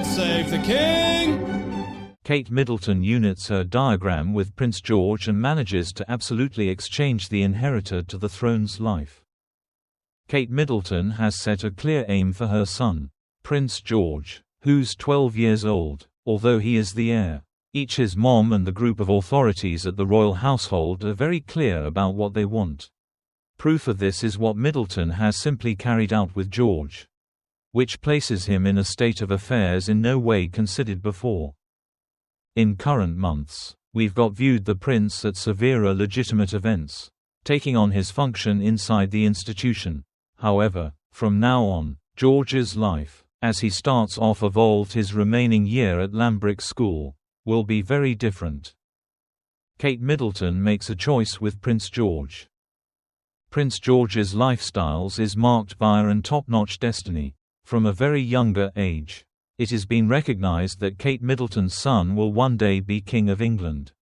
God save the King! Kate Middleton units her diagram with Prince George and manages to absolutely exchange the inheritor to the throne's life. Kate Middleton has set a clear aim for her son, Prince George, who's 12 years old, although he is the heir. His mom and the group of authorities at the royal household are very clear about what they want. Proof of this is what Middleton has simply carried out with George, which places him in a state of affairs in no way considered before. In current months, we've got viewed the prince at severer legitimate events, taking on his function inside the institution. However, from now on, George's life, as he starts off evolved his remaining year at Lambrick School, will be very different. Kate Middleton makes a choice with Prince George. Prince George's lifestyles is marked by an top-notch destiny. From a very younger age, it has been recognized that Kate Middleton's son will one day be King of England.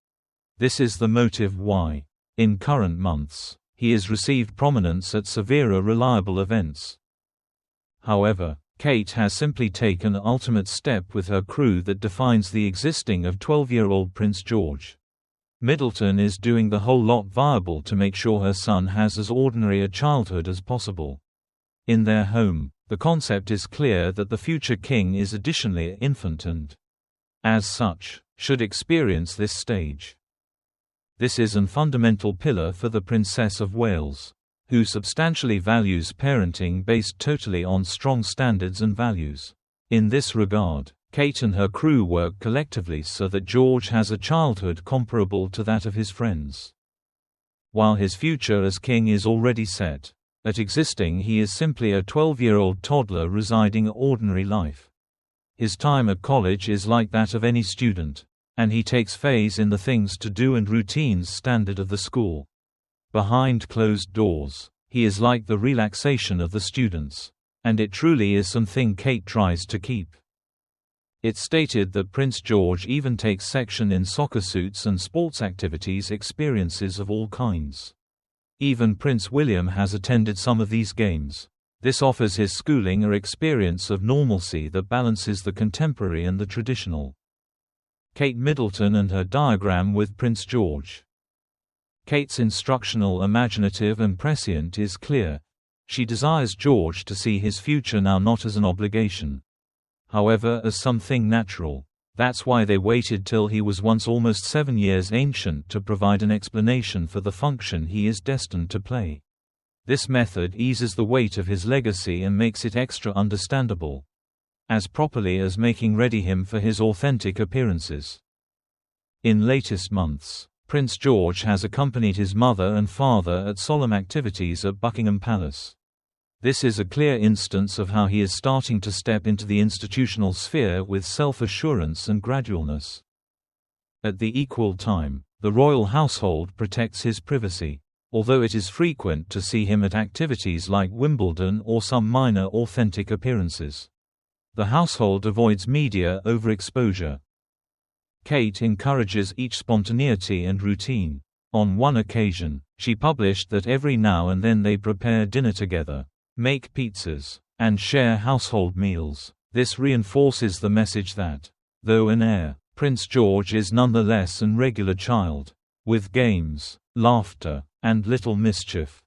This is the motive why, in current months, he has received prominence at severer reliable events. However, Kate has simply taken an ultimate step with her crew that defines the existing of 12-year-old Prince George. Middleton is doing the whole lot viable to make sure her son has as ordinary a childhood as possible. In their home, the concept is clear that the future king is additionally an infant and, as such, should experience this stage. This is an fundamental pillar for the Princess of Wales, who substantially values parenting based totally on strong standards and values. In this regard, Kate and her crew work collectively so that George has a childhood comparable to that of his friends. While his future as king is already set, at existing he is simply a 12-year-old toddler residing an ordinary life. His time at college is like that of any student, and he takes phase in the things to do and routines standard of the school. Behind closed doors, he is like the relaxation of the students, and it truly is something Kate tries to keep. It's stated that Prince George even takes section in soccer suits and sports activities experiences of all kinds. Even Prince William has attended some of these games. This offers his schooling an experience of normalcy that balances the contemporary and the traditional. Kate Middleton and her diagram with Prince George. Kate's instructional, imaginative and prescient is clear. She desires George to see his future now not as an obligation, however as something natural. That's why they waited till he was once almost 7 years ancient to provide an explanation for the function he is destined to play. This method eases the weight of his legacy and makes it extra understandable, as properly as making ready him for his authentic appearances. In latest months, Prince George has accompanied his mother and father at solemn activities at Buckingham Palace. This is a clear instance of how he is starting to step into the institutional sphere with self-assurance and gradualness. At the equal time, the royal household protects his privacy, although it is frequent to see him at activities like Wimbledon or some minor authentic appearances. The household avoids media overexposure. Kate encourages each spontaneity and routine. On one occasion, she published that every now and then they prepare dinner together, make pizzas, and share household meals. This reinforces the message that, though an heir, Prince George is nonetheless an regular child, with games, laughter, and little mischief.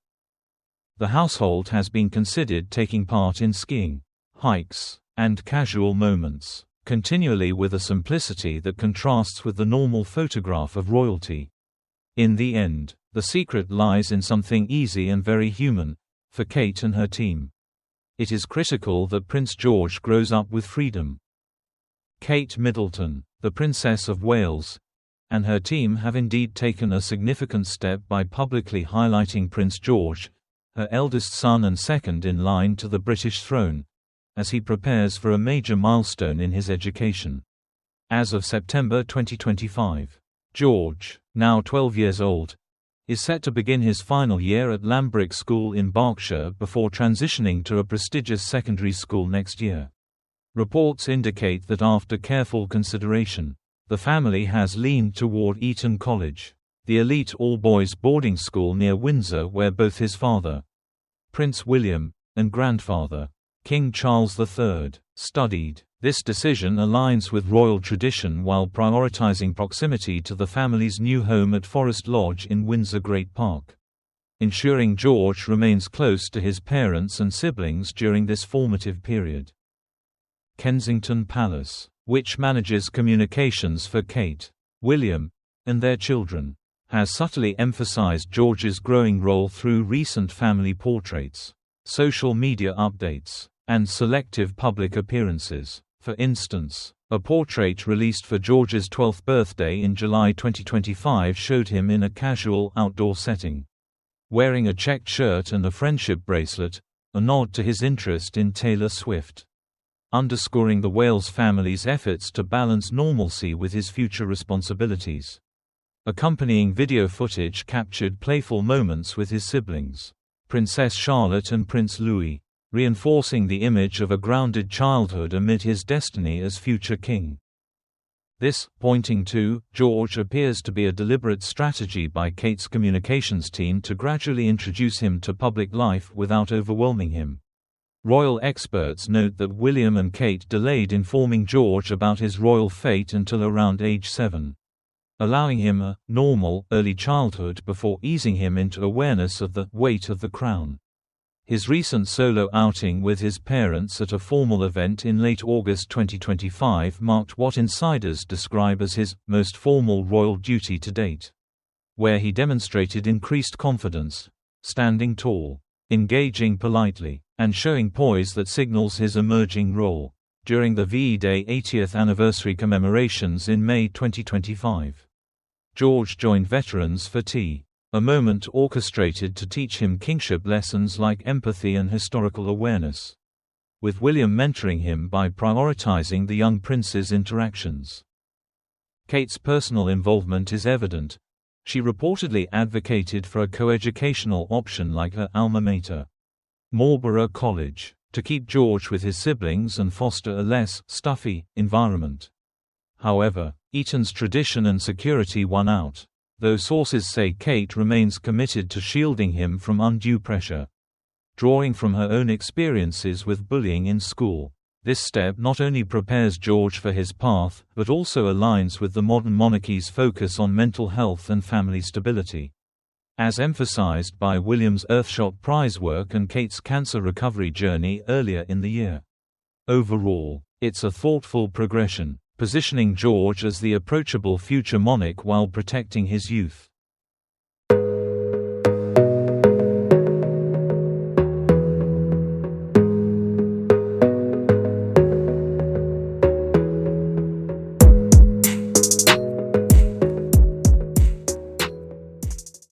The household has been considered taking part in skiing, hikes, and casual moments, continually with a simplicity that contrasts with the normal photograph of royalty. In the end, the secret lies in something easy and very human, for Kate and her team. It is critical that Prince George grows up with freedom. Kate Middleton, the Princess of Wales, and her team have indeed taken a significant step by publicly highlighting Prince George, her eldest son and second in line to the British throne, as he prepares for a major milestone in his education. As of September 2025, George, now 12 years old, is set to begin his final year at Lambrick School in Berkshire before transitioning to a prestigious secondary school next year. Reports indicate that after careful consideration, the family has leaned toward Eton College, the elite all-boys boarding school near Windsor where both his father, Prince William, and grandfather, King Charles III studied. This decision aligns with royal tradition while prioritizing proximity to the family's new home at Forest Lodge in Windsor Great Park, ensuring George remains close to his parents and siblings during this formative period. Kensington Palace, which manages communications for Kate, William, and their children, has subtly emphasized George's growing role through recent family portraits, social media updates, and selective public appearances. For instance, a portrait released for George's 12th birthday in July 2025 showed him in a casual outdoor setting, wearing a checked shirt and a friendship bracelet, a nod to his interest in Taylor Swift, underscoring the Wales family's efforts to balance normalcy with his future responsibilities. Accompanying video footage captured playful moments with his siblings, Princess Charlotte and Prince Louis, reinforcing the image of a grounded childhood amid his destiny as future king. This, pointing to, George appears to be a deliberate strategy by Kate's communications team to gradually introduce him to public life without overwhelming him. Royal experts note that William and Kate delayed informing George about his royal fate until around age 7, allowing him a normal, early childhood before easing him into awareness of the weight of the crown. His recent solo outing with his parents at a formal event in late August 2025 marked what insiders describe as his most formal royal duty to date, where he demonstrated increased confidence, standing tall, engaging politely, and showing poise that signals his emerging role. During the VE Day 80th anniversary commemorations in May 2025, George joined veterans for tea, a moment orchestrated to teach him kingship lessons like empathy and historical awareness, with William mentoring him by prioritizing the young prince's interactions. Kate's personal involvement is evident. She reportedly advocated for a coeducational option like her alma mater, Marlborough College, to keep George with his siblings and foster a less stuffy environment. However, Eton's tradition and security won out, though sources say Kate remains committed to shielding him from undue pressure, drawing from her own experiences with bullying in school. This step not only prepares George for his path, but also aligns with the modern monarchy's focus on mental health and family stability, as emphasized by William's Earthshot Prize work and Kate's cancer recovery journey earlier in the year. Overall, it's a thoughtful progression, positioning George as the approachable future monarch while protecting his youth.